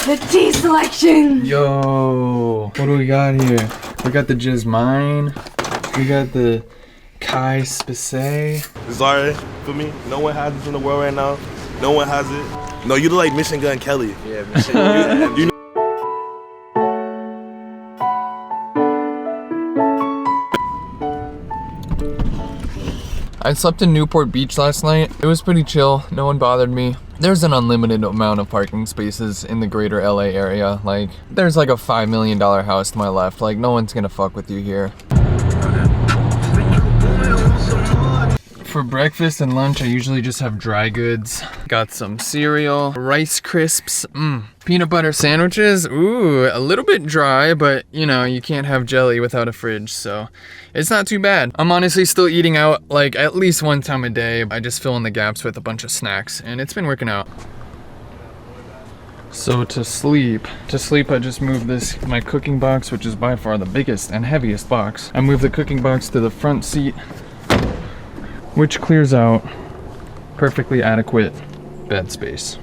The tea selection! Yo, what do we got here? We got the Jasmine. We got the Kai Spicé. Sorry for me. No one has this in the world right now. No one has it. No, you look like Mission Gun Kelly. Yeah, Mission Gun. You know. I slept in Newport Beach last night. It was pretty chill. No one bothered me. There's an unlimited amount of parking spaces in the greater LA area. Like, there's like a $5 million house to my left. Like, no one's gonna fuck with you here. For breakfast and lunch, I usually just have dry goods. Got some cereal, Rice Crisps, peanut butter sandwiches. Ooh, a little bit dry, but you know, you can't have jelly without a fridge, so it's not too bad. I'm honestly still eating out like at least one time a day. I just fill in the gaps with a bunch of snacks, and it's been working out. So to sleep, I just moved my cooking box, which is by far the biggest and heaviest box. I moved the cooking box to the front seat, which clears out perfectly adequate bed space.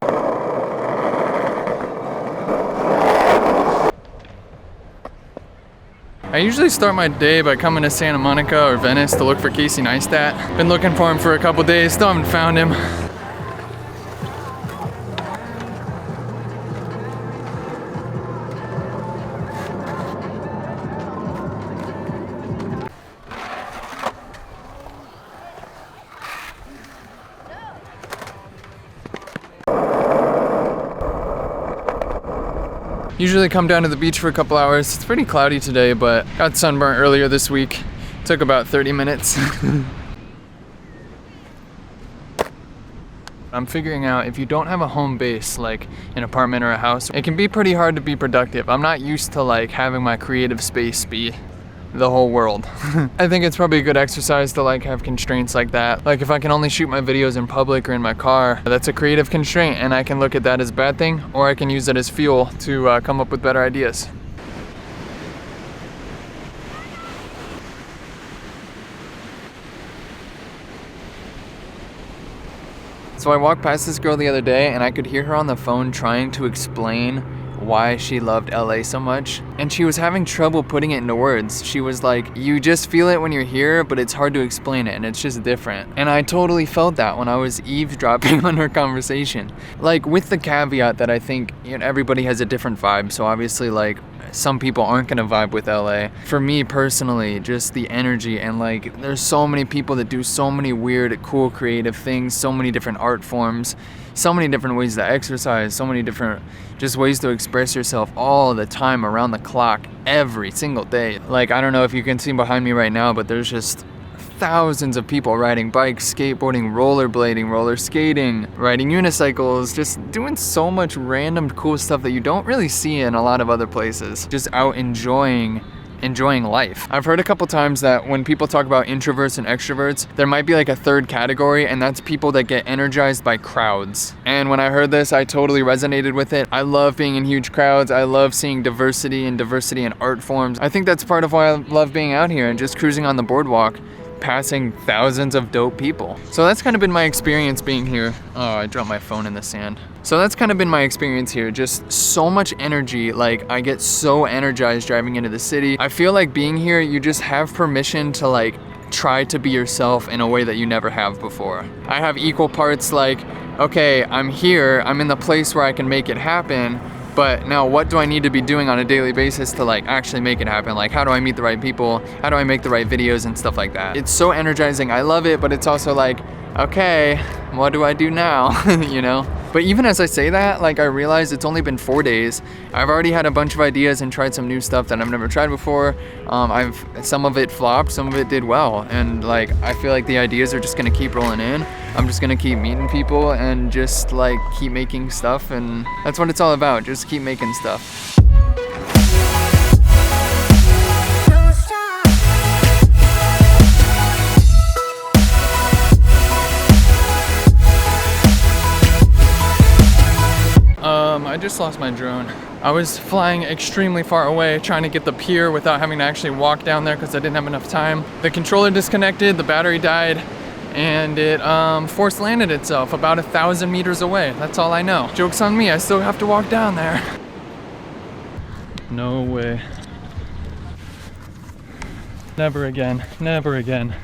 I usually start my day by coming to Santa Monica or Venice to look for Casey Neistat. Been looking for him for a couple days, still haven't found him. Usually come down to the beach for a couple hours. It's pretty cloudy today, but got sunburnt earlier this week. Took about 30 minutes. I'm figuring out if you don't have a home base, like an apartment or a house, it can be pretty hard to be productive. I'm not used to like having my creative space be the whole world. I think it's probably a good exercise to like have constraints like that. Like if I can only shoot my videos in public or in my car, that's a creative constraint, and I can look at that as a bad thing, or I can use it as fuel to come up with better ideas. So I walked past this girl the other day and I could hear her on the phone trying to explain why she loved LA so much, and she was having trouble putting it into words. She was like, you just feel it when you're here, but it's hard to explain it, and it's just different. And I totally felt that when I was eavesdropping on her conversation. Like, with the caveat that I think, you know, everybody has a different vibe, so obviously like some people aren't gonna vibe with LA. For me personally, just the energy, and like there's so many people that do so many weird, cool, creative things, so many different art forms, so many different ways to exercise, so many different just ways to express yourself all the time, around the clock, every single day. Like, I don't know if you can see behind me right now, but there's just thousands of people riding bikes, skateboarding, rollerblading, roller skating, riding unicycles, just doing so much random cool stuff that you don't really see in a lot of other places. Just out enjoying life. I've heard a couple times that when people talk about introverts and extroverts, there might be like a third category, and that's people that get energized by crowds. And when I heard this, I totally resonated with it. I love being in huge crowds. I love seeing diversity in art forms. I think that's part of why I love being out here and just cruising on the boardwalk, passing thousands of dope people. So that's kind of been my experience being here. Oh, I dropped my phone in the sand. So that's kind of been my experience here. Just so much energy. Like, I get so energized driving into the city. I feel like being here, you just have permission to like try to be yourself in a way that you never have before. I have equal parts like, okay, I'm here, I'm in the place where I can make it happen, but now what do I need to be doing on a daily basis to like actually make it happen? Like, how do I meet the right people? How do I make the right videos and stuff like that? It's so energizing. I love it, but it's also like, okay, what do I do now? You know? But even as I say that, like, I realize it's only been 4 days. I've already had a bunch of ideas and tried some new stuff that I've never tried before. Some of it flopped, some of it did well. And like, I feel like the ideas are just gonna keep rolling in. I'm just gonna keep meeting people and just like keep making stuff, and that's what it's all about. Just keep making stuff. I just lost my drone. I was flying extremely far away trying to get the pier without having to actually walk down there because I didn't have enough time. The controller disconnected, the battery died, and it force landed itself about 1,000 meters away. That's all I know. Joke's on me, I still have to walk down there. No way. Never again, never again.